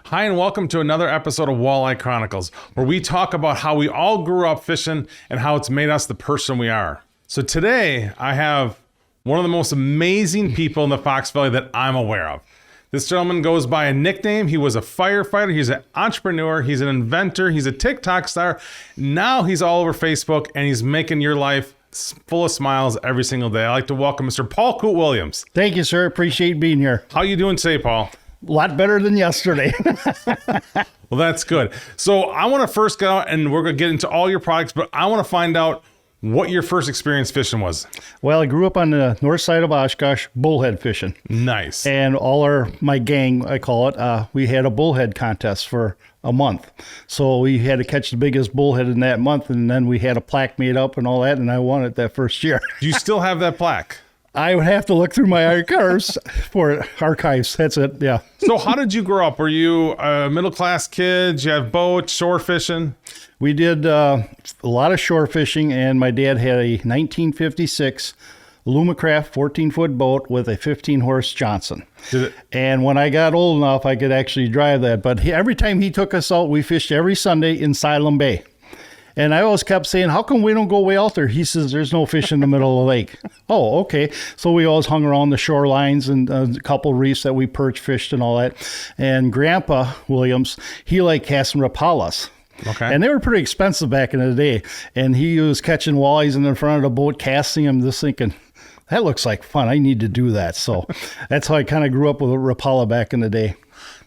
Hi, and welcome to another episode of Walleye Chronicles, where we talk about how we all grew up fishing and how it's made us the person we are. So today, I have one of the most amazing people in the Fox Valley that I'm aware of. This gentleman goes by a nickname. He was a firefighter. He's an entrepreneur. He's an inventor. He's a TikTok star. Now he's all over Facebook, and he's making your life full of smiles every single day. I'd like to welcome Mr. Paul Coot Williams. Thank you, sir. Appreciate being here. How you doing today, Paul? A lot better than yesterday. Well, that's good. So I want to first go out and we're going to get into all your products, but I want to find out what your first experience fishing was. Well, I grew up on the north side of Oshkosh, bullhead fishing. Nice. And my gang, I call it, we had a bullhead contest for a month. So we had to catch the biggest bullhead in that month, and then we had a plaque made up and all that, and I won it that first year. Do you still have that plaque? I would have to look through my archives archives. That's it. Yeah. So how did you grow up? Were you a middle-class kid? Did you have boats, shore fishing? We did a lot of shore fishing, and my dad had a 1956 Lumacraft 14-foot boat with a 15-horse Johnson. And when I got old enough, I could actually drive that. But every time he took us out, we fished every Sunday in Siloam Bay. And I always kept saying, how come we don't go way out there? He says, there's no fish in the middle of the lake. Oh, okay. So we always hung around the shorelines and a couple reefs that we perch fished and all that. And Grandpa Williams, he liked casting rapalas. Okay. And they were pretty expensive back in the day. And he was catching walleyes in the front of the boat, casting them, just thinking, that looks like fun. I need to do that. So that's how I kind of grew up with a rapala back in the day.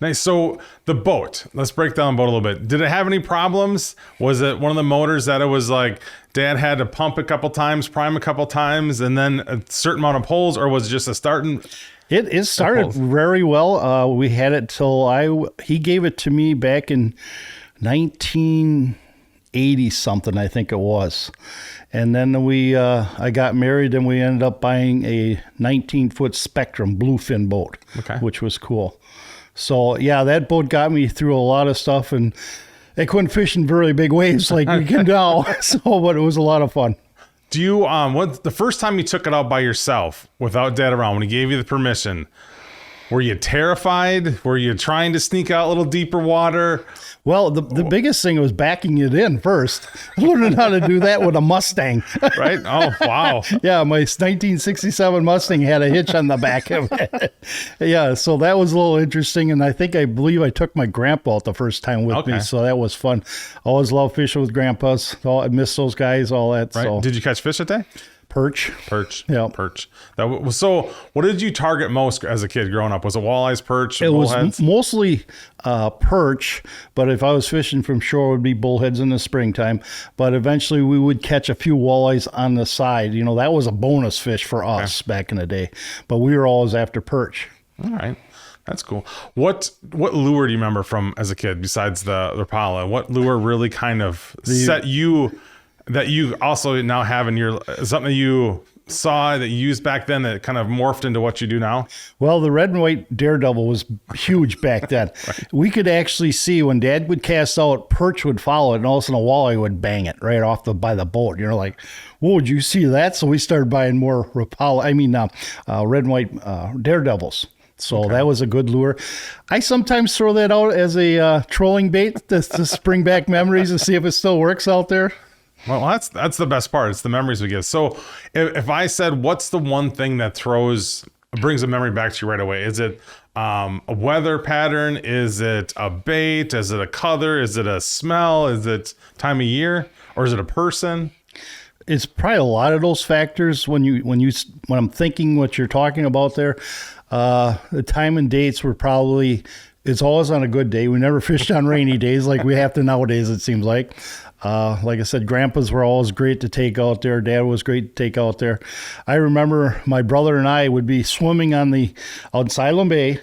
Nice. So the boat, let's break down the boat a little bit. Did it have any problems? Was it one of the motors that it was like Dad had to pump a couple times, prime a couple times, and then a certain amount of holes, or was it just a starting? It started very well. We had it till he gave it to me back in 1980 something, I think it was. And then I got married and we ended up buying a 19-foot Spectrum bluefin boat, which was cool. So, yeah, that boat got me through a lot of stuff, and I couldn't fish in very big waves like we can now. But it was a lot of fun. Do you, the first time you took it out by yourself without Dad around, when he gave you the permission, were you terrified? Were you trying to sneak out a little deeper water? Well, the biggest thing was backing it in first. Learning how to do that with a Mustang. Right? Oh, wow. Yeah, my 1967 Mustang had a hitch on the back of it. Yeah, so that was a little interesting. And I believe I took my grandpa out the first time with me. So that was fun. Always loved fishing with grandpas. I miss those guys, all that. Right. So. Did you catch fish that day? Perch. Yeah. Perch. So what did you target most as a kid growing up? Was it walleyes, perch, bullheads? Was mostly perch, but if I was fishing from shore, it would be bullheads in the springtime. But eventually we would catch a few walleyes on the side. You know, that was a bonus fish for us back in the day. But we were always after perch. All right. That's cool. What lure do you remember from as a kid besides the Rapala? What lure really kind of set you... that you also now have in your, something you saw that you used back then that kind of morphed into what you do now? Well, the red and white Daredevil was huge back then. Right. We could actually see when Dad would cast out, perch would follow it, and all of a sudden a walleye would bang it right off by the boat. You're like, whoa, did you see that? So we started buying more red and white Daredevils. So that was a good lure. I sometimes throw that out as a trolling bait to bring back memories and see if it still works out there. Well, that's the best part. It's the memories we get. So if I said, what's the one thing that brings a memory back to you right away? Is it a weather pattern? Is it a bait? Is it a color? Is it a smell? Is it time of year? Or is it a person? It's probably a lot of those factors when I'm thinking what you're talking about there. The time and dates were probably, it's always on a good day. We never fished on rainy days like we have to nowadays, it seems like. Like I said, grandpas were always great to take out there. Dad was great to take out there. I remember my brother and I would be swimming out in Siloam Bay.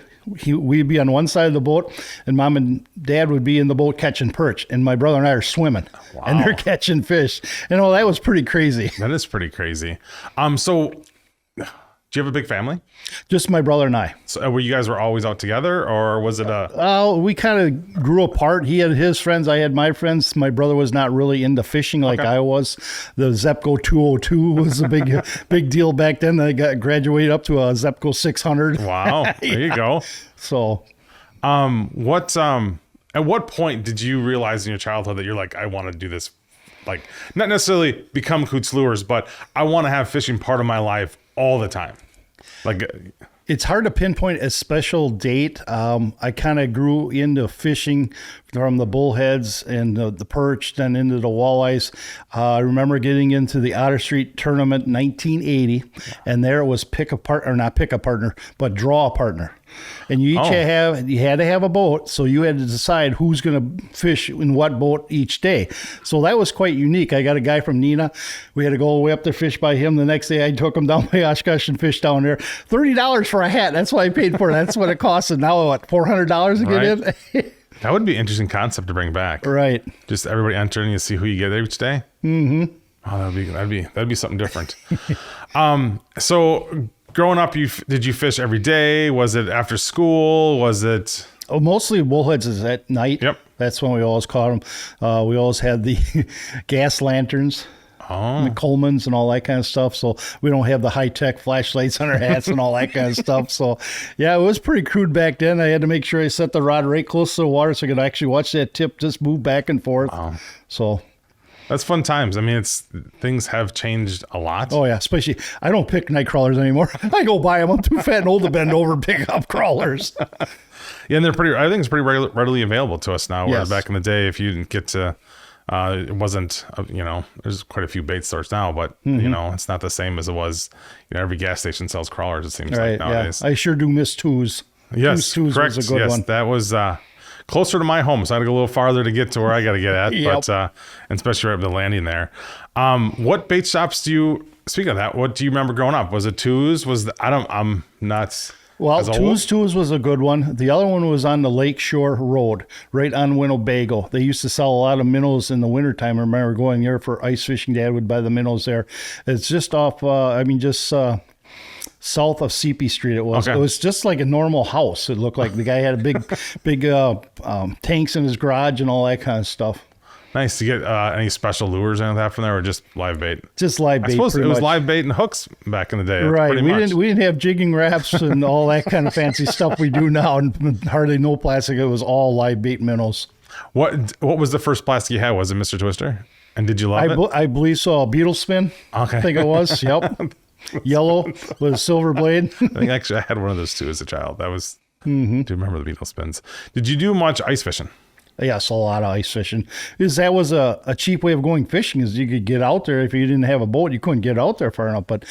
We'd be on one side of the boat, and Mom and Dad would be in the boat catching perch, and my brother and I are swimming, and they're catching fish. That was pretty crazy. That is pretty crazy. So do you have a big family? Just my brother and I. So were you guys always out together, or was it we kind of grew apart. He had his friends, I had my friends. My brother was not really into fishing like I was. The Zepco 202 was a big deal back then. I graduated up to a Zepco 600. Wow, there you go. So At what point did you realize in your childhood that you're like, I want to do this? Like, not necessarily become Coot's Lures, but I want to have fishing part of my life all the time. Like, It's hard to pinpoint a special date. I kind of grew into fishing from the bullheads and the perch, then into the walleyes. I remember getting into the Otter Street tournament in 1980, and there was not pick a partner, but draw a partner. And you had to have a boat, so you had to decide who's going to fish in what boat each day. So that was quite unique. I got a guy from Neenah. We had to go all the way up there, fish by him. The next day I took him down by Oshkosh and fished down there. $30 for a hat. That's what I paid for it. That's what it cost. And now what, $400 to get in? That would be an interesting concept to bring back. Right. Just everybody entering and see who you get each day. Mm-hmm. Oh, that'd be something different. So growing up, did you fish every day? Was it after school? Was it? Oh, mostly bullheads is at night. Yep. That's when we always caught them. We always had the gas lanterns. Oh. Coleman's and all that kind of stuff. So we don't have the high-tech flashlights on our hats and all that kind of stuff. So, yeah, it was pretty crude back then. I had to make sure I set the rod right close to the water so I could actually watch that tip just move back and forth. Wow. So That's fun times. I mean, things have changed a lot. Oh, yeah. Especially, I don't pick night crawlers anymore. I go buy them. I'm too fat and old to bend over and pick up crawlers. Yeah, and I think it's pretty readily available to us now. Whereas Yes. back in the day, if you didn't get to, it wasn't, there's quite a few bait stores now, but, it's not the same as it was. Every gas station sells crawlers, it seems Right. like nowadays. Yeah. I sure do miss twos. Yes, Twos correct. was a good yes, one. that was closer to my home, so I had to go a little farther to get to where I got to get at. Yep. But and especially right at the landing there. What bait shops speaking of that, what do you remember growing up? Was it Twos? I'm not. Well, as old. Twos was a good one. The other one was on the Lakeshore Road, right on Winnebago. They used to sell a lot of minnows in the wintertime. I remember going there for ice fishing. Dad would buy the minnows there. It's just off, south of CP Street it was. Okay. It was just like a normal house. It looked like the guy had a big tanks in his garage and all that kind of stuff. Nice to get any special lures and that from there, or just live bait. Just live bait. I suppose it pretty was much. live bait and hooks back in the day. Right. Pretty We much. didn't have jigging wraps and all that kind of fancy stuff we do now, and hardly no plastic. It was all live bait minnows. What was the first plastic you had? Was it Mr. Twister? And did you love it? I believe so. A beetle spin. Okay. I think it was. Yep. Yellow with a silver blade. I think actually I had one of those too as a child. That was. Do you remember the beetle spins? Did you do much ice fishing? Yes, a lot of ice fishing. Because that was a cheap way of going fishing, is you could get out there. If you didn't have a boat, you couldn't get out there far enough. But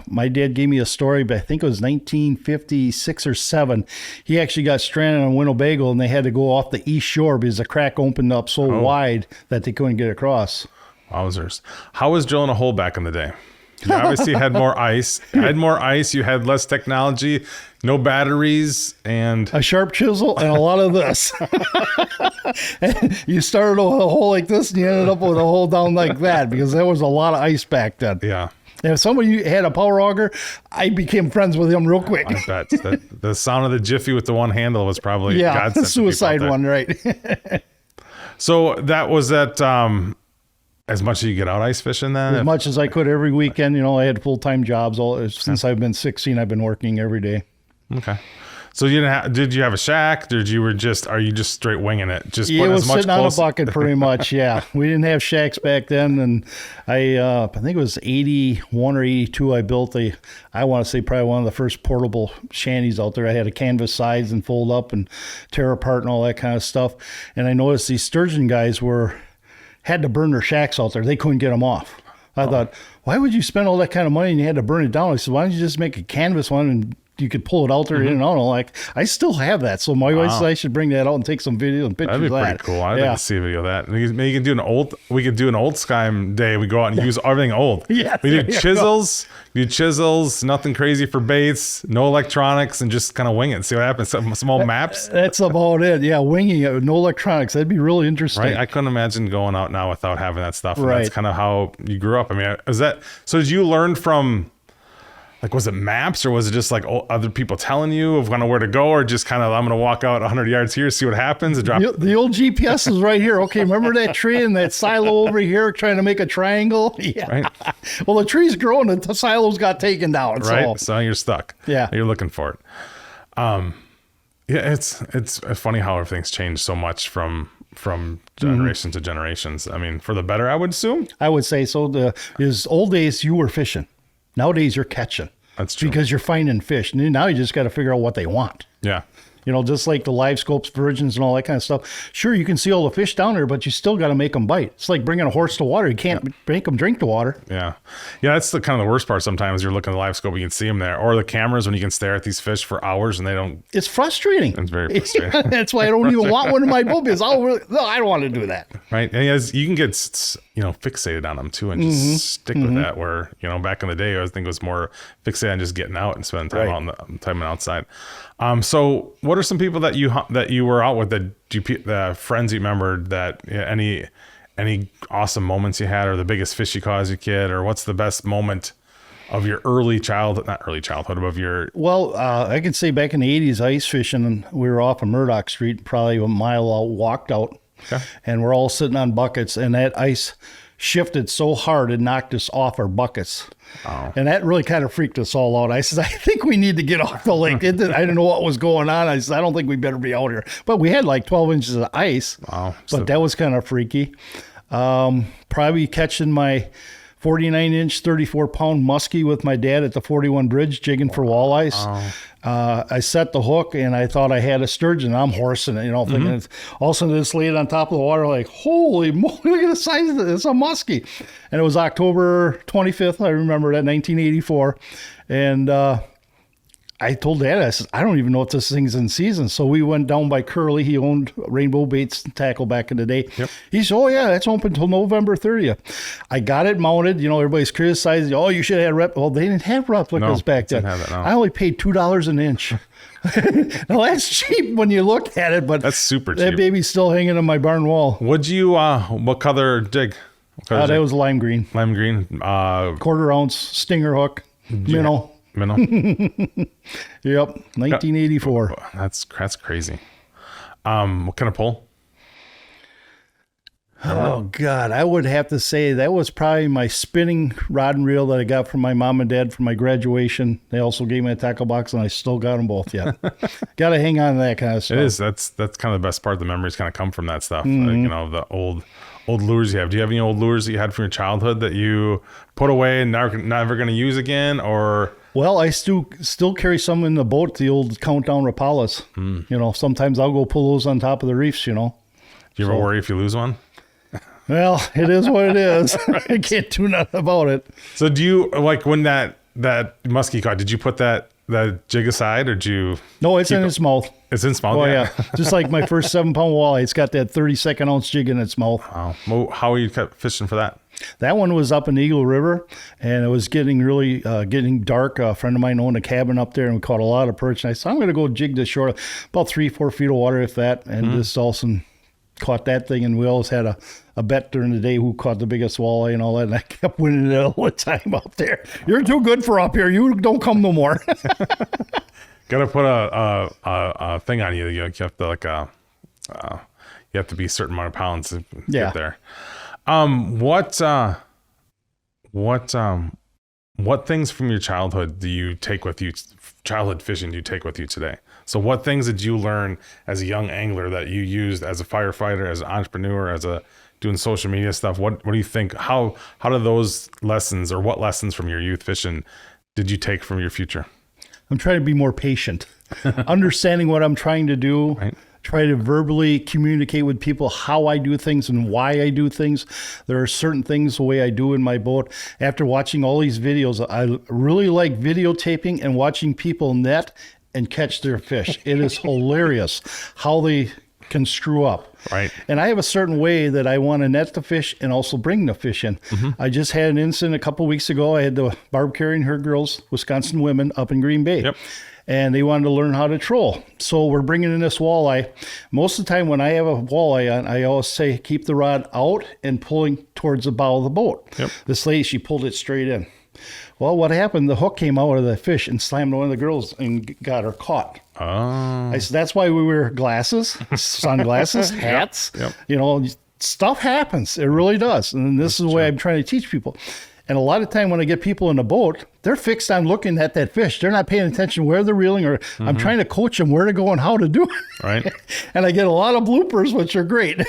my dad gave me a story, but I think it was 1956 or 7. He actually got stranded on Winnebago, and they had to go off the east shore because the crack opened up so wide that they couldn't get across. Wowzers. How was drilling a hole back in the day? You obviously had more ice. You had less technology, no batteries, and A sharp chisel and a lot of this. You started a hole like this and you ended up with a hole down like that because there was a lot of ice back then. yeah, And if somebody had a power auger, I became friends with him real quick. I bet the sound of the jiffy with the one handle was probably Yeah, godsend the to people out suicide there. one, right? So that was at as much as you get out ice fishing then. As much as I could every weekend. I had full-time jobs. Since I've been 16, I've been working every day. Okay. So did you have a shack? Are you just straight winging it? Just It putting was as much sitting on a close. bucket pretty much, yeah. We didn't have shacks back then, and I think it was 81 or 82 I built I want to say probably one of the first portable shanties out there. I had a canvas sides and fold up and tear apart and all that kind of stuff. And I noticed these sturgeon guys had to burn their shacks out there. They couldn't get them off. I thought, why would you spend all that kind of money and you had to burn it down? I said, why don't you just make a canvas one and you could pull it out there in and out. Like, I still have that. So my wife said I should bring that out and take some video and pictures That'd be of pretty that. cool. I'd like to see a video of that. Maybe you can do we could do an old Skyrim day. We go out and use everything old. Yeah, We do there you chisels. We do chisels, nothing crazy for baits, no electronics, and just kind of wing it. See what happens. Some small maps. That's about it. Yeah, winging it with no electronics. That'd be really interesting. Right. I couldn't imagine going out now without having that stuff. And Right. that's kind of how you grew up. I mean, so did you learn from, like, was it maps or was it just like other people telling you of kind of where to go, or just kind of, I'm going to walk out 100 yards here, see what happens and drop. The old GPS is right here. Okay, remember that tree and that silo over here trying to make a triangle? Yeah. Right. Well, the tree's grown and the silos got taken down. Right. So. So you're stuck. Yeah. You're looking for it. Yeah, it's funny how everything's changed so much from generation to generations. I mean, for the better, I would assume. I would say so. Is old days you were fishing. Nowadays you're catching. That's true. Because you're finding fish. And now you just got to figure out what they want. Yeah. You know, just like the live scopes, virgins, and all that kind of stuff. Sure, you can see all the fish down there, but you still got to make them bite. It's like bringing a horse to water. You can't make them drink the water. Yeah. Yeah, that's the kind of the worst part sometimes. You're looking at the live scope, you can see them there. Or the cameras when you can stare at these fish for hours and they don't. It's frustrating. It's very frustrating. That's why I don't even want one in my boat because I don't want to do that. Right. And you can get, fixated on them too and just stick with that. Where, back in the day, I think it was more fixated on just getting out and spending time time outside. So what are some people that you were out with the friends you remembered that any awesome moments you had, or the biggest fish you caught as a kid, or what's the best moment of your not early childhood, but of your... Well, I can say back in the 80s, ice fishing, and we were off of Murdoch Street, probably a mile out, walked out, and we're all sitting on buckets, and that ice shifted so hard it knocked us off our buckets. Oh. And that really kind of freaked us all out. I said, I think we need to get off the lake. I didn't know what was going on. I said, I don't think we better be out here. But we had like 12 inches of ice. Wow. But that was kind of freaky. Probably catching my 49-inch, 34-pound muskie with my dad at the 41 bridge, jigging for walleyes. Wow. I set the hook, and I thought I had a sturgeon. I'm horsing it, thinking all of a sudden this laid on top of the water, like, holy moly, look at the size of this. It's a muskie. And it was October 25th, I remember that, 1984. And I told Dad, I said, I don't even know if this thing's in season. So we went down by Curly. He owned Rainbow Baits and Tackle back in the day. Yep. He said, oh, yeah, that's open until November 30th. I got it mounted. everybody's criticizing, oh, you should have had Well, they didn't have replicas back then. I only paid $2 an inch. Now, that's cheap when you look at it, but that's super cheap. That baby's still hanging on my barn wall. What color jig? That was lime green. Lime green. Quarter ounce stinger hook, minnow. Minnow. Yep, 1984. That's crazy. What kind of pole? Oh God, I would have to say that was probably my spinning rod and reel that I got from my mom and dad for my graduation. They also gave me a tackle box, and I still got them both yet. Got to hang on to that kind of stuff. It is. That's kind of the best part. The memories kind of come from that stuff. The old lures you have. Do you have any old lures that you had from your childhood that you put away and never going to use again, or? Well, I still carry some in the boat, the old Countdown Rapalas. Sometimes I'll go pull those on top of the reefs, Do you ever worry if you lose one? Well, it is what it is. I can't do nothing about it. So do you, like when that muskie caught, did you put that jig aside, or did you? No, it's in its mouth. It's in its mouth? Oh, yeah. Just like my first 7-pound walleye, it's got that 32nd ounce jig in its mouth. Wow. Well, how are you fishing for that? That one was up in Eagle River, and it was getting really getting dark. A friend of mine owned a cabin up there, and we caught a lot of perch. And I said, I'm going to go jig this shore, about 3-4 feet of water, if that. And this also caught that thing, and we always had a bet during the day who caught the biggest walleye and all that. And I kept winning it all the time out there. You're too good for up here. You don't come no more. Got to put a thing on you. You have to you have to be a certain amount of pounds to get there. What things from your childhood do you take with you? Childhood fishing do you take with you today? So what things did you learn as a young angler that you used as a firefighter, as an entrepreneur, doing social media stuff? What do you think? How do those lessons, or what lessons from your youth fishing did you take from your future? I'm trying to be more patient, understanding what I'm trying to do. Right. Try to verbally communicate with people how I do things and why I do things. There are certain things the way I do in my boat. After watching all these videos, I really like videotaping and watching people net and catch their fish. It is hilarious how they can screw up. Right. And I have a certain way that I want to net the fish and also bring the fish in. I just had an incident a couple of weeks ago. I had the Barb Carey and her girls, Wisconsin women, up in Green Bay. Yep. And they wanted to learn how to troll. So we're bringing in this walleye. Most of the time when I have a walleye on, I always say, keep the rod out and pulling towards the bow of the boat. Yep. This lady, she pulled it straight in. Well, what happened, the hook came out of the fish and slammed one of the girls and got her caught. Oh. I said, that's why we wear glasses, sunglasses, hats. Yep. Stuff happens. It really does. And this is the way I'm trying to teach people. And a lot of time when I get people in the boat, they're fixed on looking at that fish. They're not paying attention where they're reeling, or I'm trying to coach them where to go and how to do it. Right. And I get a lot of bloopers, which are great.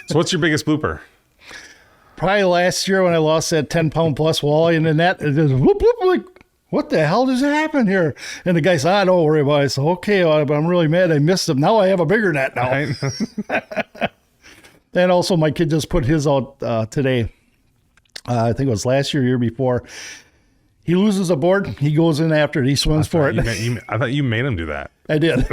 So what's your biggest blooper? Probably last year when I lost that 10-pound plus walleye in the net, it just whoop, whoop, like, what the hell just happened here? And the guy said, don't worry about it. I said, okay, I'm really mad I missed him. Now I have a bigger net now. Right. And also my kid just put his out today. I think it was last year, year before. He loses a board. He goes in after it. He swims for it. I thought you made him do that. I did.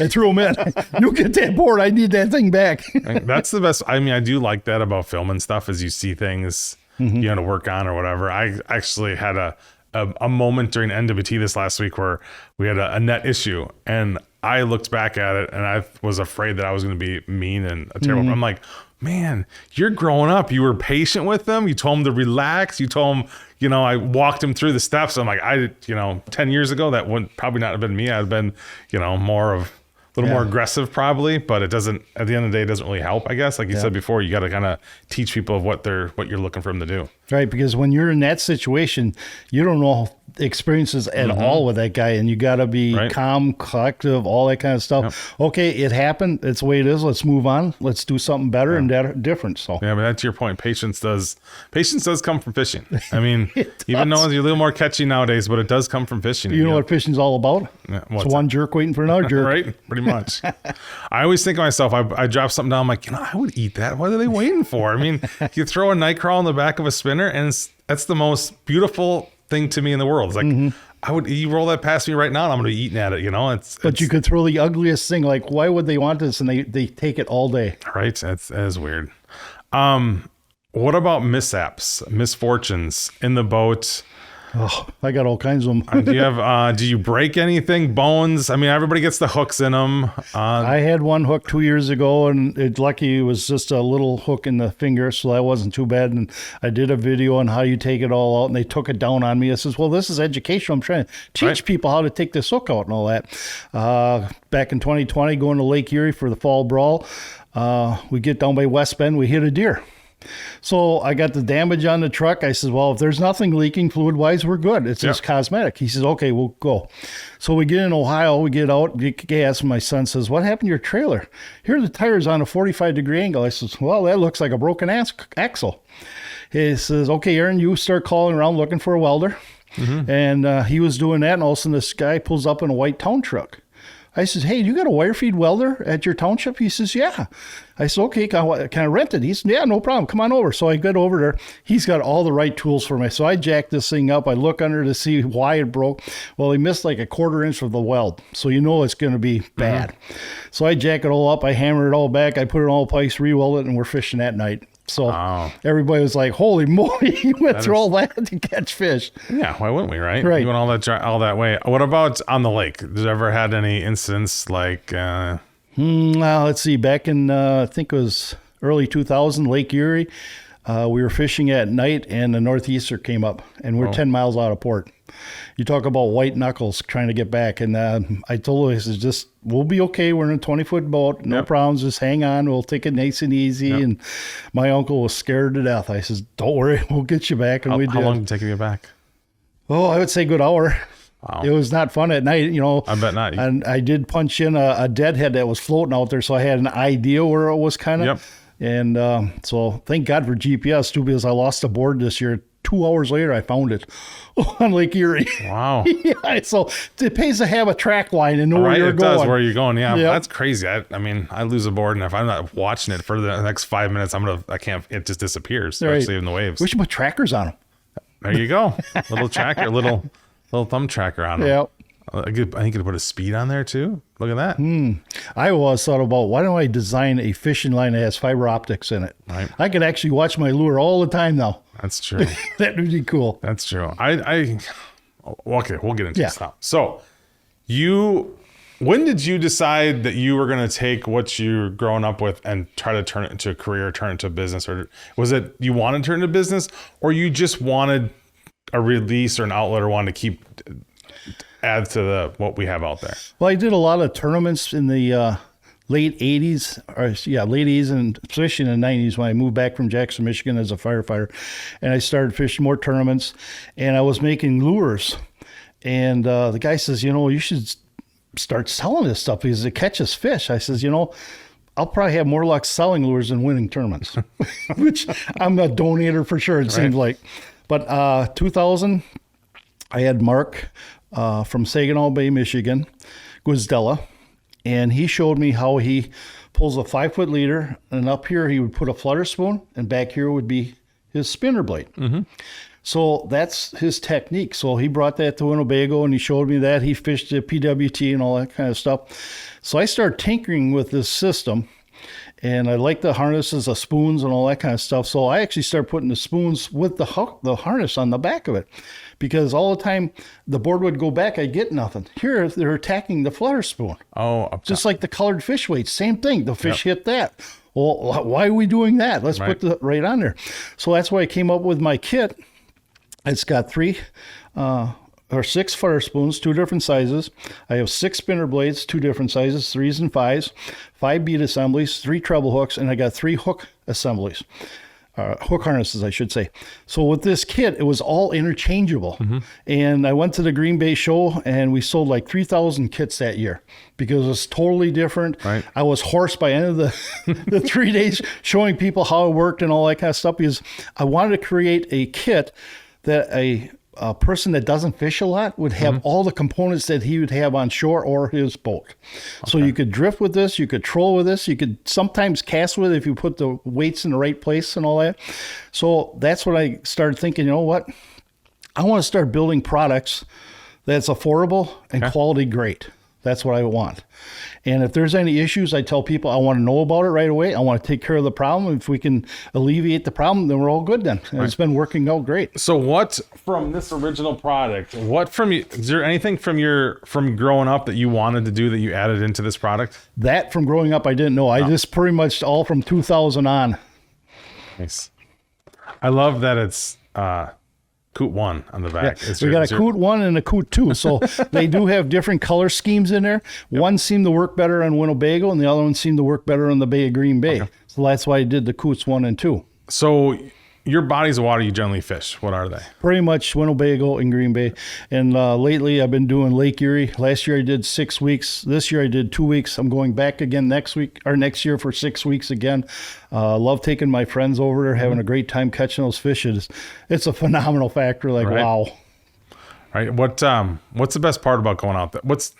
I threw him in. You get that board. I need that thing back. That's the best. I mean, I do like that about filming stuff, is you see things you have to work on or whatever. I actually had a moment during NWT this last week where we had a net issue, and I looked back at it and I was afraid that I was going to be mean and a terrible. I'm like, man, you're growing up. You were patient with them. You told them to relax. You told them, I walked him through the steps. I'm like, 10 years ago, that would probably not have been me. I'd have been, more of a little more aggressive probably, but it doesn't, at the end of the day, it doesn't really help, I guess. Like you said before, you got to kind of teach people of what you're looking for them to do. Right. Because when you're in that situation, you don't know experiences at all with that guy, and you got to be calm, collective, all that kind of stuff. Okay, it happened. It's the way it is. Let's move on. Let's do something better and different. So yeah, but that's your point. Patience does come from fishing. I mean, even though you're a little more catchy nowadays, but it does come from fishing. You know what fishing's all about? Yeah, it's one jerk waiting for another jerk. Right? Pretty much. I always think of myself, I drop something down, I'm like, I would eat that. What are they waiting for? I mean, you throw a night crawl in the back of a spinner, and that's the most beautiful thing to me in the world. It's like, you roll that past me right now, and I'm going to be eating at it, But you could throw the ugliest thing, like, why would they want this? And they take it all day. Right. That is weird. What about mishaps, misfortunes in the boat? Oh, I got all kinds of them. Do you break anything? Bones? I mean, everybody gets the hooks in them. I had one hook 2 years ago, and lucky it was just a little hook in the finger, so that wasn't too bad. And I did a video on how you take it all out, and they took it down on me. I says, well, this is education. I'm trying to teach people how to take this hook out and all that. Back in 2020, going to Lake Erie for the fall brawl, we get down by West Bend, we hit a deer. So I got the damage on the truck. I said, well, if there's nothing leaking fluid-wise, we're good. It's just cosmetic. He says, okay, we'll go. So we get in Ohio. We get out, get gas, and my son says, what happened to your trailer? Here are the tires on a 45-degree angle. I says, well, that looks like a broken axle. He says, okay, Aaron, you start calling around looking for a welder. And he was doing that, and all of a sudden this guy pulls up in a white town truck. I said, hey, you got a wire feed welder at your township? He says, yeah. I said, okay, can I rent it? He said, yeah, no problem. Come on over. So I get over there. He's got all the right tools for me. So I jack this thing up. I look under to see why it broke. Well, he missed like a 1/4 inch of the weld. So you know it's going to be bad. So I jack it all up. I hammer it all back. I put it all in place, re-weld it, and we're fishing that night. So everybody was like, holy moly, you went through all that to catch fish. Yeah, why wouldn't we, right? Right. You went all that way. What about on the lake? Did you ever had any incidents like... Well, let's see. Back in, I think it was early 2000, Lake Erie, we were fishing at night, and the northeaster came up, and we're 10 miles out of port. You talk about white knuckles trying to get back. And I told her, I said, we'll be okay. We're in a 20-foot boat. No problems. Just hang on. We'll take it nice and easy. And my uncle was scared to death. I said, don't worry. We'll get you back. And how long did it take you to get back? Oh, I would say a good hour. Wow. It was not fun at night, I bet not. And I did punch in a deadhead that was floating out there, so I had an idea where it was kind of. Yep. And so thank God for GPS, too, because I lost a board this year. 2 hours later, I found it on Lake Erie. Wow. Yeah, so it pays to have a track line and know where you're going. It does, where you're going. Yeah, that's crazy. I mean, I lose a board, and if I'm not watching it for the next 5 minutes, it just disappears, especially in the waves. We should put trackers on them. There you go. Little tracker, little thumb tracker on them. Yeah. I think you could put a speed on there too. Look at that. I always thought about, why don't I design a fishing line that has fiber optics in it? Right. I could actually watch my lure all the time now. That's true. That would be cool. That's true. Okay, we'll get into this now. So when did you decide that you were going to take what you're growing up with and try to turn it into a career, turn it into a business? Or was it you wanted to turn it into business, or you just wanted a release or an outlet, or wanted to keep add to what we have out there? Well, I did a lot of tournaments in the late 80s, late 80s and especially in the 90s when I moved back from Jackson, Michigan as a firefighter. And I started fishing more tournaments, and I was making lures. And the guy says, you should start selling this stuff because it catches fish. I says, I'll probably have more luck selling lures than winning tournaments, which I'm a donator for sure, it seems like. But 2000, I had Mark from Saginaw Bay, Michigan, Guzdella, and he showed me how he pulls a 5-foot leader, and up here he would put a flutter spoon, and back here would be his spinner blade. Mm-hmm. So that's his technique. So he brought that to Winnebago, and he showed me that. He fished the PWT and all that kind of stuff. So I started tinkering with this system, and I like the harnesses, the spoons, and all that kind of stuff. So I actually started putting the spoons with the harness on the back of it, because all the time the board would go back, I'd get nothing. Here, they're attacking the flutter spoon. Oh, just like the colored fish weights, same thing. The fish hit that. Well, why are we doing that? Let's put the right on there. So that's why I came up with my kit. It's got 6 flutter spoons, 2 different sizes. I have 6 spinner blades, 2 different sizes, 3s and 5s, 5 bead assemblies, 3 treble hooks, and I got 3 hook assemblies, hook harnesses, I should say. So with this kit, it was all interchangeable. Mm-hmm. And I went to the Green Bay show, and we sold like 3,000 kits that year because it was totally different. Right. I was hoarse by the end of the 3 days showing people how it worked and all that kind of stuff, because I wanted to create a kit that a person that doesn't fish a lot would have all the components that he would have on shore or his boat. Okay. So you could drift with this, you could troll with this, you could sometimes cast with it if you put the weights in the right place and all that. So that's what I started thinking, I want to start building products that's affordable and quality great. That's what I want. And if there's any issues, I tell people I want to know about it right away. I want to take care of the problem. If we can alleviate the problem, then we're all good then. And It's been working out great. So what from this original product, is there anything from growing up that you wanted to do that you added into this product? That from growing up, I didn't know. I just pretty much all from 2000 on. Nice. I love that it's Coot 1 on the back. Yeah. We got a Coot 1 and a Coot 2. So they do have different color schemes in there. Yep. One seemed to work better on Winnebago, and the other one seemed to work better on the Bay of Green Bay. Okay. So that's why I did the Coots 1 and 2. So your bodies of water you generally fish, what are they? Pretty much Winnebago and Green Bay. And lately I've been doing Lake Erie. Last year I did 6 weeks. This year I did 2 weeks. I'm going back again next year for 6 weeks again. Love taking my friends over there, having a great time catching those fish. It's a phenomenal factor. Wow. Right. What's the best part about going out there? What's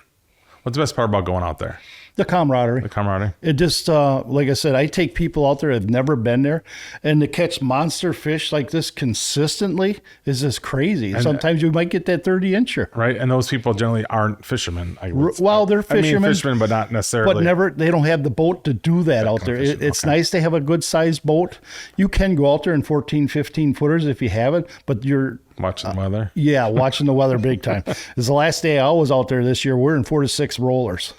the best part about going out there? The camaraderie. It just, like I said, I take people out there that have never been there, and to catch monster fish like this consistently is just crazy. And sometimes you might get that 30-incher. Right, and those people generally aren't fishermen. They're fishermen. But not necessarily. But they don't have the boat to do that out there. It's nice to have a good-sized boat. You can go out there in 14, 15-footers if you have it, but you're... Watching the weather? Yeah, watching the weather big time. It's the last day I was out there this year. We're in 4 to 6 rollers.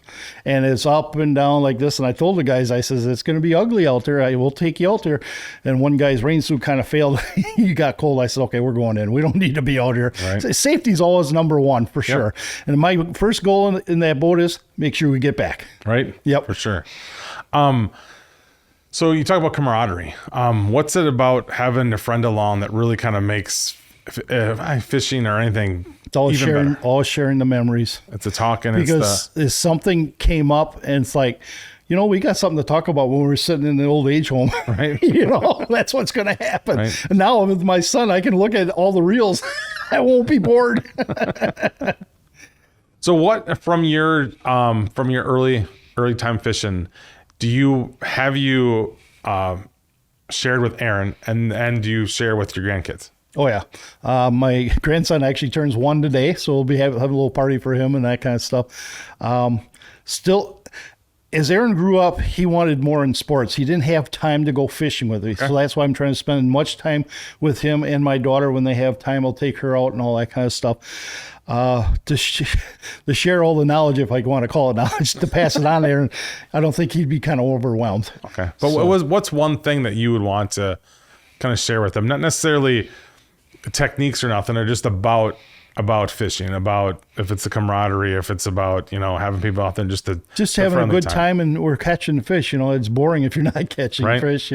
And it's up and down like this. And I told the guys, I says, it's going to be ugly out there. I will take you out there. And one guy's rain suit kind of failed. He got cold. I said, okay, we're going in. We don't need to be out here. Right. Safety's always number one for sure. And my first goal in that boat is make sure we get back. Right? Yep. For sure. So you talk about camaraderie. What's it about having a friend along that really kind of makes fishing or anything it's all sharing the memories? It's a talking because if something came up and it's like, we got something to talk about when we were sitting in the old age home. Right. That's what's going to happen. Right. And now with my son, I can look at all the reels. I won't be bored. So what from your early time fishing have you shared with Aaron and do you share with your grandkids? Oh, yeah. My grandson actually turns 1 today, so we'll be having a little party for him and that kind of stuff. Still, as Aaron grew up, he wanted more in sports. He didn't have time to go fishing with me. Okay. So that's why I'm trying to spend much time with him and my daughter. When they have time, I'll take her out and all that kind of stuff. To share all the knowledge, if I want to call it knowledge, to pass it on there. And I don't think he'd be kind of overwhelmed. Okay. But what's one thing that you would want to kind of share with them? Not necessarily techniques or nothing, or just about about fishing, about if it's the camaraderie, if it's about, having people out there just just having a good time, and we're catching fish. It's boring if you're not catching fish.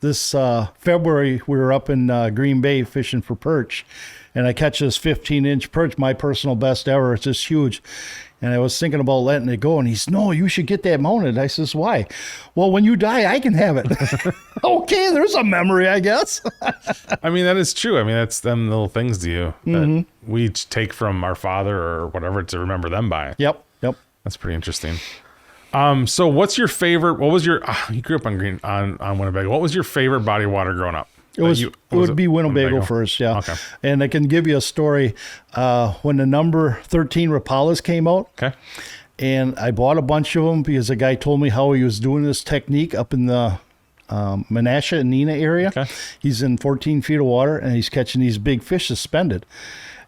This February we were up in Green Bay fishing for perch, and I catch this 15-inch perch, my personal best ever. It's just huge. And I was thinking about letting it go, and he said, "No, you should get that mounted." I says, "Why?" "Well, when you die, I can have it." Okay, there's a memory, I guess. I mean, that is true. I mean, that's them little things to you that we each take from our father or whatever to remember them by. Yep. That's pretty interesting. So what's your favorite, you grew up on Winnebago. What was your favorite body of water growing up? It would be Winnebago first, yeah. Okay. And I can give you a story. When the number 13 Rapalas came out, okay, and I bought a bunch of them because a guy told me how he was doing this technique up in the Menasha and Neenah area. Okay. He's in 14 feet of water, and he's catching these big fish suspended.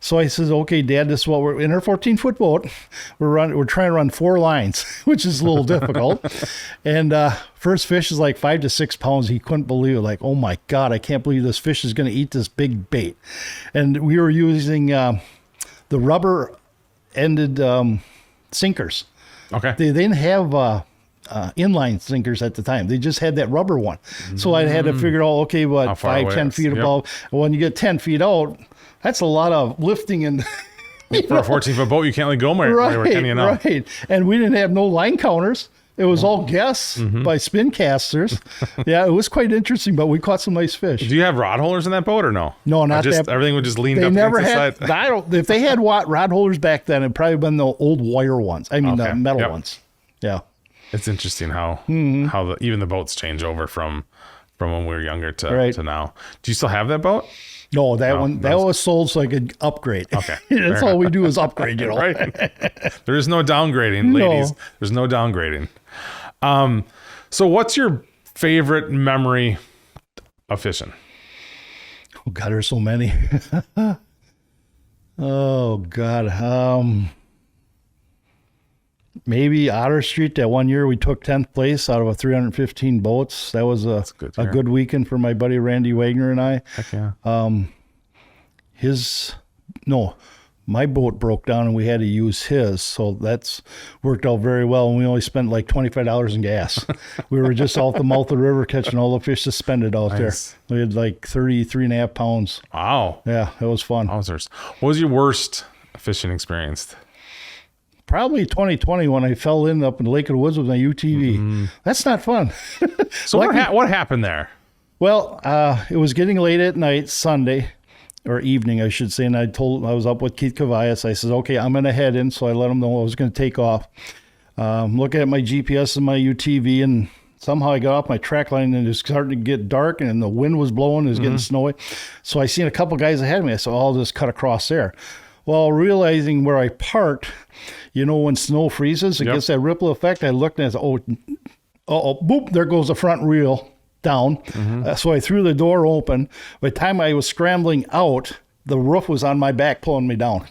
So I says, "Okay, Dad, this is what we're in our 14-foot boat. We're trying to run 4 lines, which is a little difficult." And first fish is like 5 to 6 pounds. He couldn't believe it. Like, "Oh my God, I can't believe this fish is going to eat this big bait." And we were using the rubber-ended sinkers. Okay. They didn't have inline sinkers at the time. They just had that rubber one. So I had to figure out, okay, what, 5, 10 feet above. And when you get 10 feet out, that's a lot of lifting and for a 14-foot boat, you can't let go where can you know? Right. And we didn't have no line counters. It was all guess by spin casters. Yeah, it was quite interesting, but we caught some nice fish. Do you have rod holders in that boat or no? No, not that. Everything would just lean up never against the had, side? if they had rod holders back then, it'd probably been the old wire ones. I mean, the metal ones. Yeah. It's interesting how even the boats change over from when we were younger to now. Do you still have that boat? No, that was sold so I could upgrade. Okay. That's all we do is upgrade, Right. There is no downgrading, ladies. There's no downgrading. So what's your favorite memory of fishing? Oh God, there's so many. Oh God. Maybe Otter Street. That one year we took 10th place out of 315 boats. That was a good weekend for my buddy Randy Wagner and I. Heck yeah. My boat broke down and we had to use his, so that's worked out very well. And we only spent like $25 in gas. We were just off the mouth of the river catching all the fish suspended out there. We had like 33.5 pounds. Wow. Yeah, it was fun. Wowzers. What was your worst fishing experience? Probably 2020 when I fell in up in Lake of the Woods with my UTV. That's not fun. So what happened there? Well, it was getting late at night, Sunday, or evening, I should say, and I was up with Keith Cavias. I said, "Okay, I'm going to head in," so I let him know I was going to take off. Looking at my GPS and my UTV, and somehow I got off my track line, and it was starting to get dark, and the wind was blowing, it was getting snowy. So I seen a couple guys ahead of me. I said, "I'll just cut across there." Well, realizing where I parked, when snow freezes, it gets that ripple effect. I looked and I said, boop, there goes the front wheel down. So I threw the door open. By the time I was scrambling out, the roof was on my back pulling me down.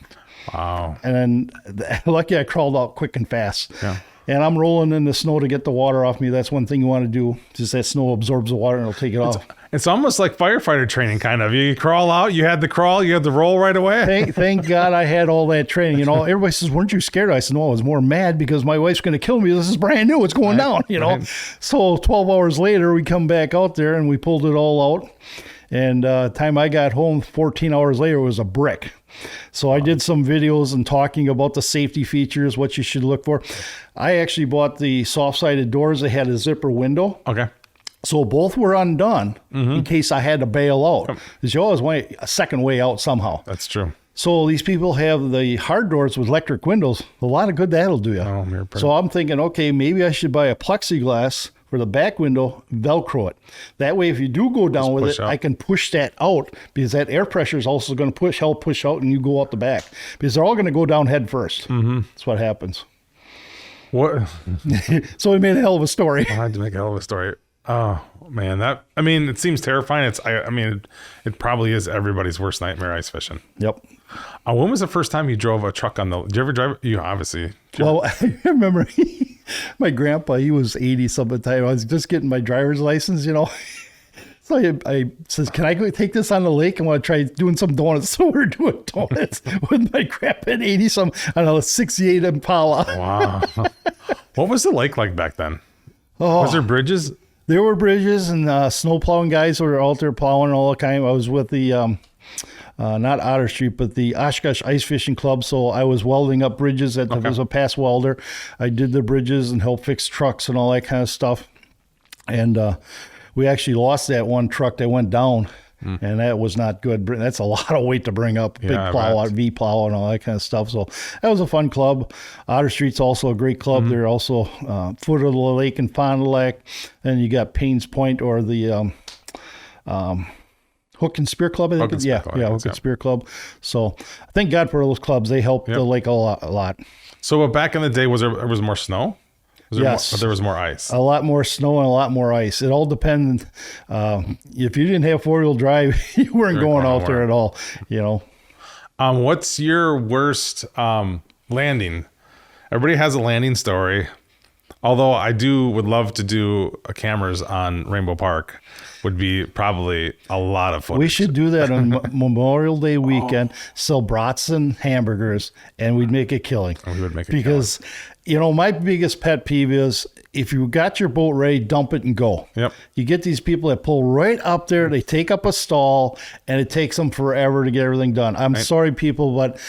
Wow. And then, lucky I crawled out quick and fast. Yeah. And I'm rolling in the snow to get the water off me. That's one thing you want to do. Just that snow absorbs the water and it'll take it off. It's almost like firefighter training, kind of. You crawl out, you had the crawl, you had the roll right away. Thank God I had all that training. Everybody says, "Weren't you scared?" I said, "No, I was more mad because my wife's going to kill me. This is brand new. It's going down, Right. So 12 hours later, we come back out there and we pulled it all out. And time I got home, 14 hours later, it was a brick. So I did some videos and talking about the safety features, what you should look for. I actually bought the soft-sided doors. They had a zipper window. Okay. So both were undone in case I had to bail out. Because you always want a second way out somehow. That's true. So these people have the hard doors with electric windows. A lot of good that'll do you. So I'm thinking, okay, maybe I should buy a plexiglass for the back window, Velcro it. That way, if you do go down with it, I can push that out because that air pressure is also going to help push out and you go out the back. Because they're all going to go down head first. That's what happens. What? So we made a hell of a story. I had to make a hell of a story. Oh, man. It seems terrifying. It probably is everybody's worst nightmare, ice fishing. Yep. When was the first time you drove a truck on did you ever drive? You obviously. Well, I remember my grandpa, he was 80 something time. I was just getting my driver's license, So I says, can I go take this on the lake? I want to try doing some donuts. So we're doing donuts with my crap at 80 some, I don't know, 68 Impala. Wow. What was the lake like back then? Oh, Was there bridges? there were bridges and snow plowing guys were out there plowing all the time. I was with the, not Otter Street, but the Oshkosh Ice Fishing Club. So I was welding up bridges. I was a pass welder. I did the bridges and helped fix trucks and all that kind of stuff. And we actually lost that one truck that went down, and that was not good. That's a lot of weight to bring up, big plow, V plow, and all that kind of stuff. So that was a fun club. Otter Street's also a great club. They're also foot of the lake in Fond du Lac. Then you got Paynes Point or the Hook and Spear Club, I think. Hook and Spear Club. So thank God for those clubs. They helped the lake a lot. So back in the day, was there more snow? Yes. But there was more ice. A lot more snow and a lot more ice. It all depended. If you didn't have four-wheel drive, you weren't going out there at all, you know. What's your worst landing? Everybody has a landing story. Although I would love to do cameras on Rainbow Park. Would be probably a lot of footage. We should do that on Memorial Day weekend, sell brats and hamburgers, and we'd make a killing. We would make a because, you know, my biggest pet peeve is if you got your boat ready, dump it and go. Yep. You get these people that pull right up there, they take up a stall, and it takes them forever to get everything done. I'm sorry, people, but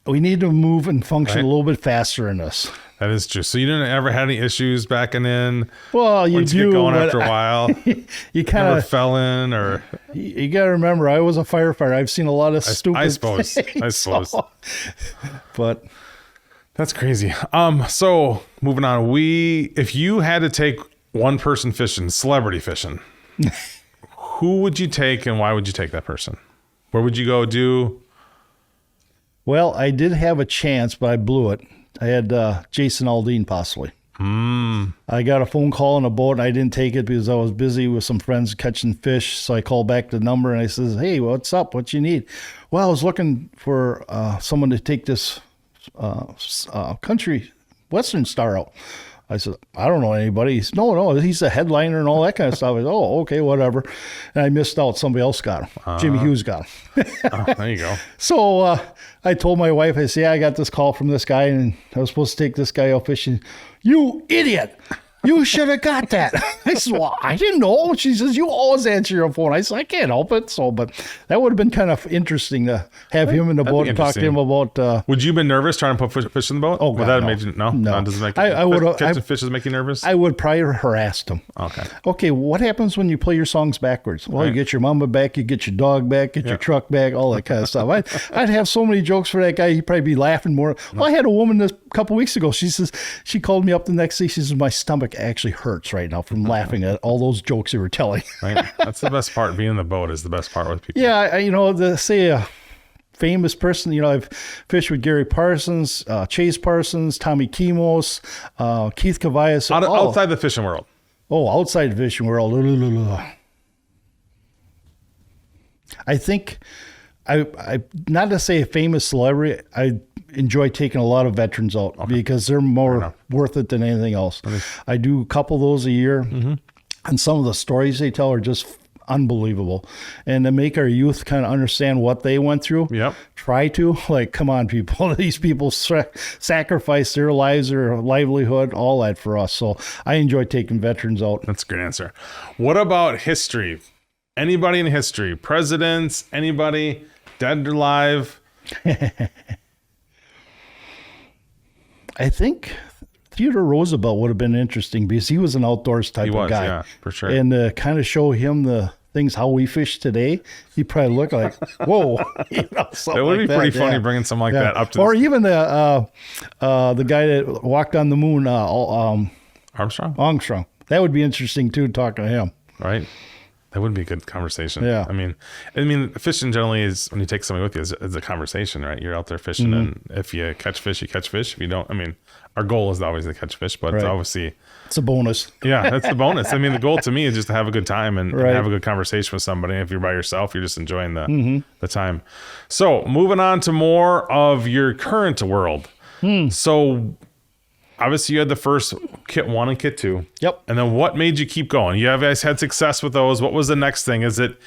we need to move and function a little bit faster in this. That is true. So you didn't ever had any issues backing in? Well, you do. Get going after a while. You kind of fell in, or you got to remember, I was a firefighter. I've seen a lot of stupid. I suppose. So, but that's crazy. So moving on, if you had to take one person fishing, celebrity fishing, who would you take, and why would you take that person? Where would you go do? Well, I did have a chance, but I blew it. I had Jason Aldean possibly. I got a phone call on a boat, and I didn't take it because I was busy with some friends catching fish. So I called back the number, and I says, hey, what's up? What you need? Well, I was looking for someone to take this country Western Star out. I said, I don't know anybody. He said, no, he's a headliner and all that kind of stuff. I said, oh, okay, whatever. And I missed out. Somebody else got him. Jimmy Hughes got him. There you go. So I told my wife, I said, yeah, I got this call from this guy, and I was supposed to take this guy out fishing. You idiot. You should have got that. I said, well, I didn't know. She says, you always answer your phone. I said, I can't help it. So, but that would have been kind of interesting to have him in the boat and talk to him about. Would you have been nervous trying to put fish in the boat? Oh, God, no. No. Does it make catching fish does make you nervous? I would probably harass him. Okay, what happens when you play your songs backwards? Well, you get your mama back, you get your dog back, get your truck back, all that kind of stuff. I'd have so many jokes for that guy. He'd probably be laughing more. Well, I had a woman a couple weeks ago. She says, she called me up the next day. She says, my stomach actually hurts right now from laughing at all those jokes you were telling. Right. That's the best part. Being in the boat is the best part with people. Yeah, say a famous person, I've fished with Gary Parsons, Chase Parsons, Tommy Kimos, Keith Cavallas. Outside the fishing world. Oh, outside the fishing world. I think, I not to say a famous celebrity, I enjoy taking a lot of veterans out because they're more worth it than anything else. I do a couple of those a year, and some of the stories they tell are just unbelievable. And to make our youth kind of understand what they went through, try to, come on, people. These people sacrifice their lives, their livelihood, all that for us. So I enjoy taking veterans out. That's a good answer. What about history? Anybody in history? Presidents? Anybody? Dead or alive? I think Theodore Roosevelt would have been interesting because he was an outdoors type of guy. Yeah, for sure. And kind of show him the things how we fish today, he probably look like, whoa. It would be pretty funny bringing something like that up to or even the guy that walked on the moon, Armstrong. That would be interesting too, talking to him. Right. That would be a good conversation. Yeah. I mean, fishing generally is, when you take somebody with you, is a conversation, right? You're out there fishing, and if you catch fish, you catch fish. If you don't, our goal is always to catch fish, but obviously it's a bonus. Yeah, that's the bonus. The goal to me is just to have a good time and have a good conversation with somebody. If you're by yourself, you're just enjoying the time. So moving on to more of your current world. So obviously you had the first kit 1 and kit 2. Yep. And then what made you keep going? You guys had success with those. What was the next thing? Is it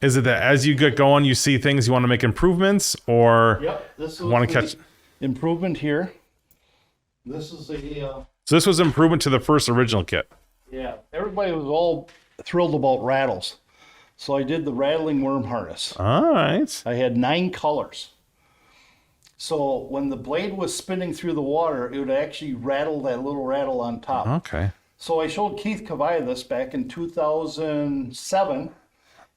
that as you get going, you see things you want to make improvements, or want to catch improvement here? This is So this was improvement to the first original kit. Yeah, everybody was all thrilled about rattles. So I did the rattling worm harness. All right. I had 9 colors. So when the blade was spinning through the water, it would actually rattle that little rattle on top. Okay. So I showed Keith Kavaya this back in 2007,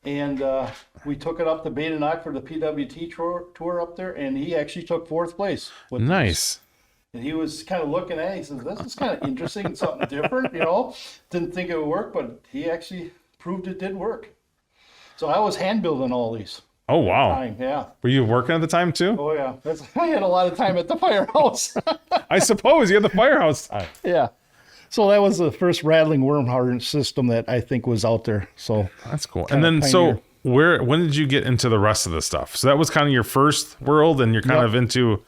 and we took it up to Badenoch for the PWT tour up there, and he actually took 4th place. With Nice. this. And he was kind of looking at it. He says, this is kind of interesting, something different, Didn't think it would work, but he actually proved it did work. So I was hand building all these. Oh, wow. Time, yeah. Were you working at the time too? Oh, yeah. I had a lot of time at the firehouse. I suppose you had the firehouse time. Yeah. So that was the first rattling worm harness system that I think was out there. So That's cool. And then, so when did you get into the rest of the stuff? So that was kind of your first world, and you're kind of into.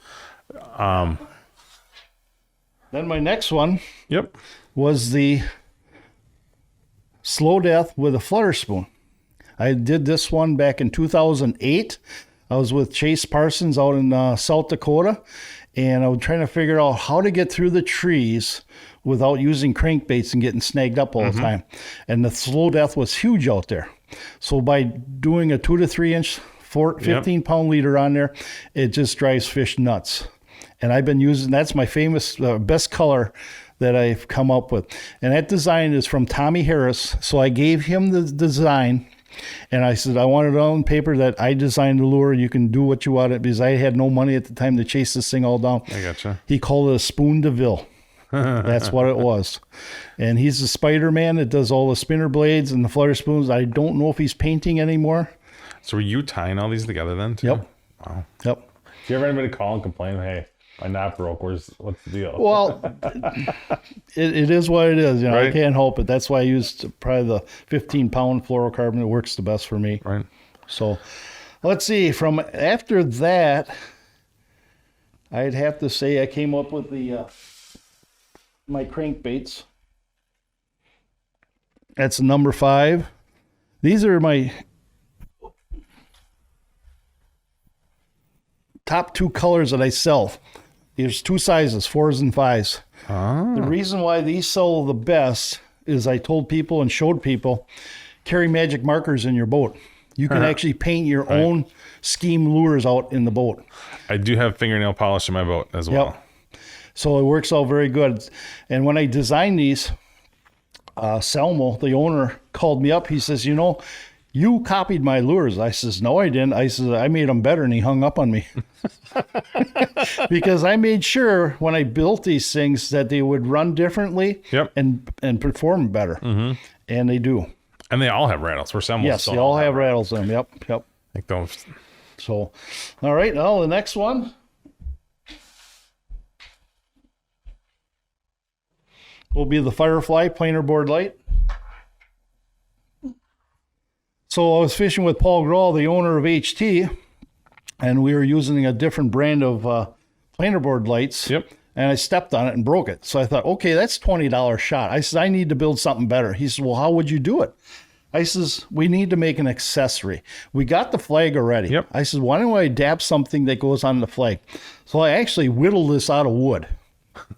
Then my next one Yep. was the slow death with a flutter spoon. I did this one back in 2008. I was with Chase Parsons out in South Dakota, and I was trying to figure out how to get through the trees without using crankbaits and getting snagged up all the time. And the slow death was huge out there. So by doing a 2 to 3 inch 15-pound leader on there, it just drives fish nuts. And I've been using, that's my famous, best color that I've come up with. And that design is from Tommy Harris. So I gave him the design, and I said, I want it on paper that I designed the lure. You can do what you want it, because I had no money at the time to chase this thing all down. I gotcha. He called it a spoon DeVille. That's what it was. And he's the Spider-Man that does all the spinner blades and the flutter spoons. I don't know if he's painting anymore. So were you tying all these together then too? Yep. Wow. Yep. Do you ever anybody call and complain, hey, my knot broke, what's the deal? Well, it is what it is. I Right. can't help it. That's why I used probably the 15-pound fluorocarbon. It works the best for me. Right. So let's see. From after that, I'd have to say I came up with my crankbaits. That's number 5. These are my top 2 colors that I sell. There's 2 sizes, 4s and 5s. The reason why these sell the best is I told people and showed people, carry magic markers in your boat. You can actually paint your own scheme lures out in the boat. I do have fingernail polish in my boat as well. Yep. So it works out very good. And when I designed these, Selmo, the owner, called me up. He says, you copied my lures. I says, no, I didn't. I says, I made them better, and he hung up on me. Because I made sure when I built these things that they would run differently and perform better. Mm-hmm. And they do. And they all have rattles. For some, yes, they all have rattles in them. Yep. Like those. So, all right. Now the next one will be the Firefly planer board light. So I was fishing with Paul Grawl, the owner of HT, and we were using a different brand of planer board lights. Yep. And I stepped on it and broke it. So I thought, okay, that's $20 shot. I said, I need to build something better. He said, well, how would you do it? I says, we need to make an accessory. We got the flag already. Yep. I said, why don't I adapt something that goes on the flag? So I actually whittled this out of wood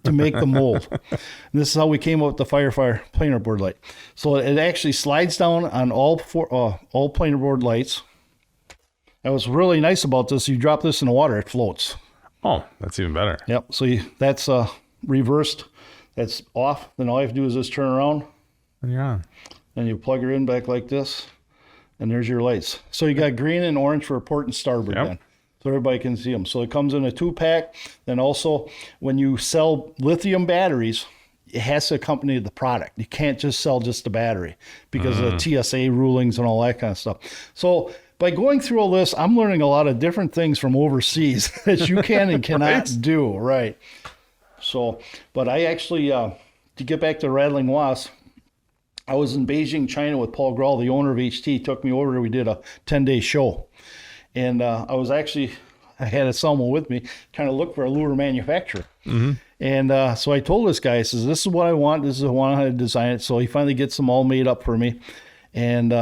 to make the mold. And this is how we came up with the Firefly planer board light. So it actually slides down on all planer board lights. And what's really nice about this, you drop this in the water, it floats. Oh, that's even better. Yep. So that's reversed. That's off. Then all you have to do is just turn around. And you're on. And you plug her in back like this. And there's your lights. So you got green and orange for port and starboard then. So everybody can see them. So it comes in a 2-pack. Then also, when you sell lithium batteries, it has to accompany the product. You can't just sell just the battery because of the TSA rulings and all that kind of stuff. So by going through all this, I'm learning a lot of different things from overseas that you can and cannot do. Right. So, but I actually, to get back to Rattling Wasp, I was in Beijing, China with Paul Grawl, the owner of HT. He took me over. We did a 10-day show. And I was actually I had someone with me trying to look for a lure manufacturer. And so I told this guy, I says, this is what I want. This is how I want to design it. So he finally gets them all made up for me. And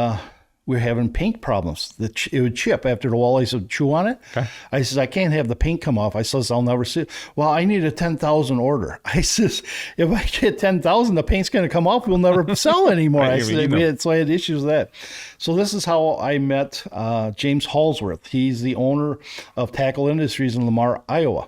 we're having paint problems. It would chip after the walleyes would chew on it. Okay. I says, I can't have the paint come off. I says, I'll never see it. Well, I need a 10,000 order. I says, if I get 10,000, the paint's going to come off. We'll never sell anymore. Right, I said, so I had issues with that. So this is how I met James Halsworth. He's the owner of Tackle Industries in Lamar, Iowa.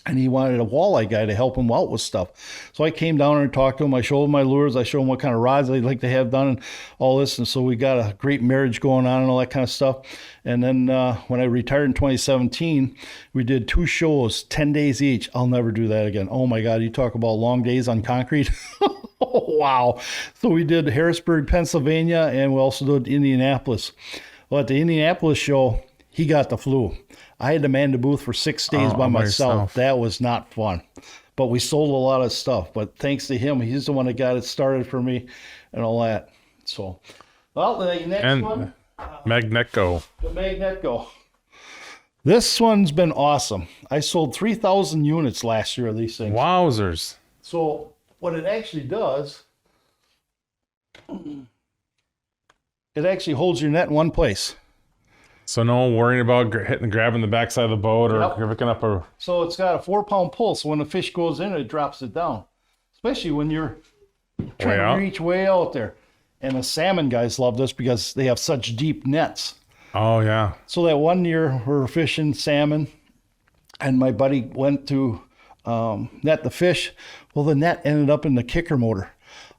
And he wanted a walleye guy to help him out with stuff. So I came down and talked to him. I showed him my lures. I showed him what kind of rods I'd like to have done and all this. And so we got a great marriage going on and all that kind of stuff. And then when I retired in 2017, we did 2 shows, 10 days each. I'll never do that again. Oh, my God. You talk about long days on concrete. Oh, wow. So we did Harrisburg, Pennsylvania, and we also did Indianapolis. Well, at the Indianapolis show, he got the flu. I had to man the booth for 6 days by myself. That was not fun. But we sold a lot of stuff. But thanks to him, he's the one that got it started for me and all that. So, well, the next one. Magnetco. The Magnetco. This one's been awesome. I sold 3,000 units last year of these things. Wowzers. So what it actually does, it actually holds your net in one place. So no worrying about grabbing the backside of the boat or picking up a... So it's got a 4-pound pull. So when the fish goes in, it drops it down. Especially when you're trying to reach way out there. And the salmon guys love this because they have such deep nets. Oh, yeah. So that one year we were fishing salmon, and my buddy went to net the fish. Well, the net ended up in the kicker motor.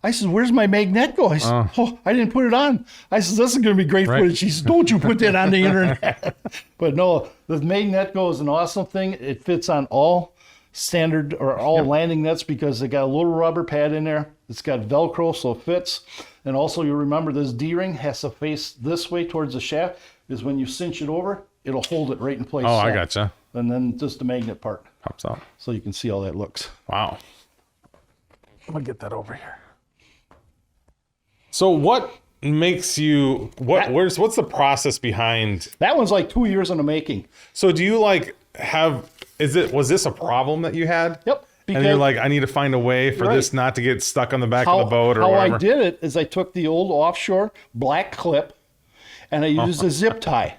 I said, where's my Magnetco? I said, oh, I didn't put it on. I said, this is going to be great footage. She said, don't you put that on the internet. But no, the Magnetco is an awesome thing. It fits on all standard or all landing nets because they got a little rubber pad in there. It's got Velcro, so it fits. And also you remember this D-ring has to face this way towards the shaft, because when you cinch it over, it'll hold it right in place. Oh, I gotcha. And then just the magnet part. Pops out. So you can see how that looks. Wow. I'm going to get that over here. So what makes you, what's the process behind? That one's like 2 years in the making. So do you was this a problem that you had? Yep. And you're like, I need to find a way for this not to get stuck on the back of the boat or whatever. How I did it is I took the old offshore black clip and I used a zip tie.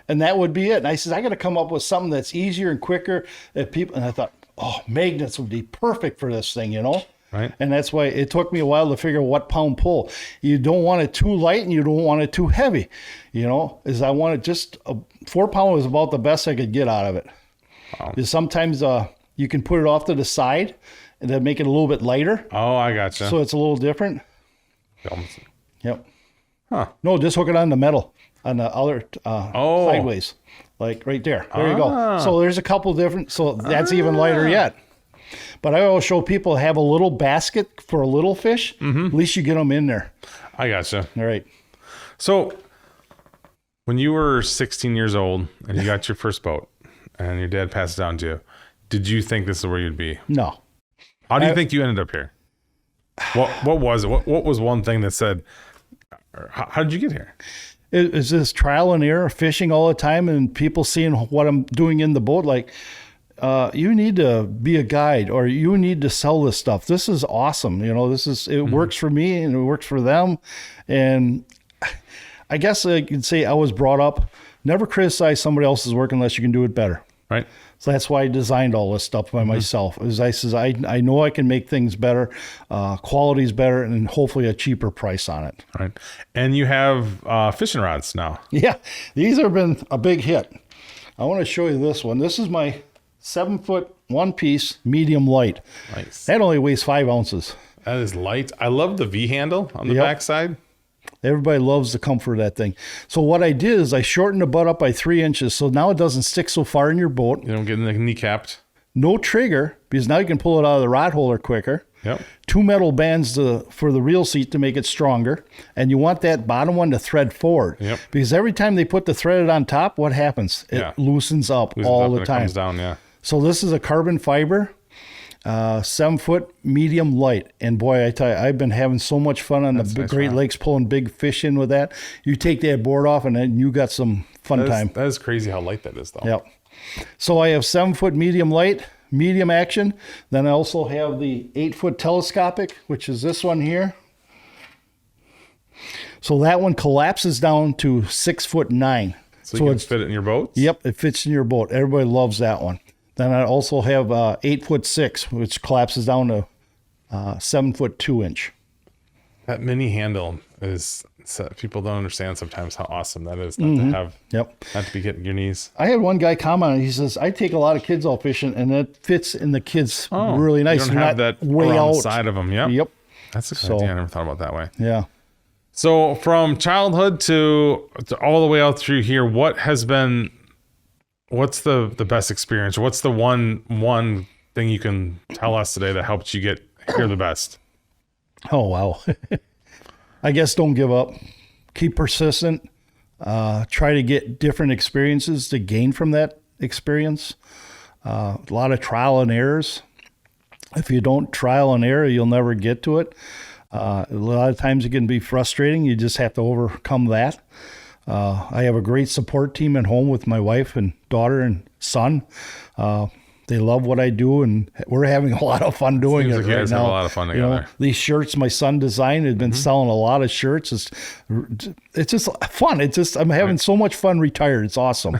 And that would be it. And I said, I got to come up with something that's easier and quicker that people, and I thought, oh, magnets would be perfect for this thing, you know? Right. And that's why it took me a while to figure what pound pull. You don't want it too light and you don't want it too heavy. You know, I wanted just 4 pound was about the best I could get out of it. Wow. Because sometimes you can put it off to the side and then make it a little bit lighter. Oh, I gotcha. So it's a little different. Yep. Huh. No, just hook it on the metal on the other sideways, like right there. There you go. So there's a couple different. So that's even lighter yet. But I always show people have a little basket for a little fish. Mm-hmm. At least you get them in there. I gotcha. All right. So when you were 16 years old and you got your first boat and your dad passed it down to you, did you think this is where you'd be? No. How do you think you ended up here? What was it? What was one thing that said, how did you get here? It's this trial and error, fishing all the time and people seeing what I'm doing in the boat. Like, you need to be a guide or you need to sell this stuff. This is awesome. You know, it works for me and it works for them. And I guess I could say I was brought up, never criticize somebody else's work unless you can do it better. Right. So that's why I designed all this stuff by myself. As I says, I know I can make things better, quality's better, and hopefully a cheaper price on it. Right. And you have fishing rods now. Yeah, these have been a big hit. I want to show you this one. This is my 7-foot one-piece medium light. Nice. That only weighs 5 ounces. That is light. I love the V handle on the backside. Everybody loves the comfort of that thing. So what I did is I shortened the butt up by 3 inches, so now it doesn't stick so far in your boat. You don't get kneecapped. No trigger, because now you can pull it out of the rod holder quicker. Yep. 2 metal bands for the reel seat to make it stronger. And you want that bottom one to thread forward. Yep. Because every time they put the threaded on top, what happens? It loosens up all the time. It comes down, yeah. So this is a carbon fiber, 7-foot medium light. And boy, I tell you, I've been having so much fun on the Great Lakes pulling big fish in with that. You take that board off and then you got some fun time. That is crazy how light that is, though. Yep. So I have 7-foot medium light, medium action. Then I also have the 8-foot telescopic, which is this one here. So that one collapses down to 6'9". So you can fit it in your boat? Yep, it fits in your boat. Everybody loves that one. Then I also have 8'6", which collapses down to 7'2". That mini handle is, people don't understand sometimes how awesome that is not to have, not to be getting your knees. I had one guy comment, he says, I take a lot of kids out fishing, and it fits in the kids really nice. You don't have that way around out the side of them. Yep. That's a good idea. I never thought about it that way. Yeah. So from childhood to all the way out through here, what's the best experience? What's the one thing you can tell us today that helped you get here the best? Oh, wow. I guess don't give up. Keep persistent. Try to get different experiences to gain from that experience. A lot of trial and errors. If you don't trial and error, you'll never get to it. A lot of times it can be frustrating. You just have to overcome that. I have a great support team at home with my wife and daughter and son. They love what I do, and we're having a lot of fun doing Seems it like you right guys now. have a lot of fun together. These shirts my son designed have been selling a lot of shirts. It's just fun. I'm having so much fun retired. It's awesome.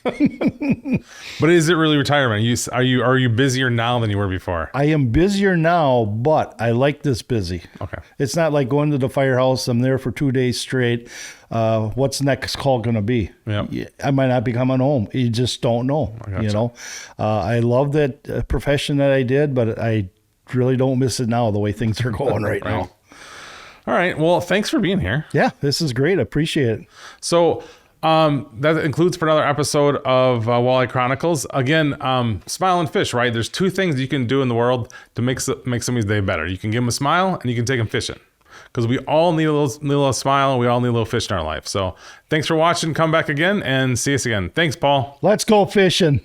But is it really retirement? Are you busier now than you were before? I am busier now, but I like this busy. Okay. It's not like going to the firehouse. I'm there for 2 days straight. What's the next call going to be? Yep. I might not be coming home. You just don't know. Gotcha. I love that profession that I did, but I really don't miss it now the way things are going right now. All right. Well, thanks for being here. Yeah, this is great. I appreciate it. So that includes for another episode of Walleye Chronicles. Again, smile and fish, right? There's 2 things you can do in the world to make somebody's day better. You can give them a smile and you can take them fishing. Because we all need a little smile and we all need a little fish in our life. So thanks for watching. Come back again and see us again. Thanks, Paul. Let's go fishing.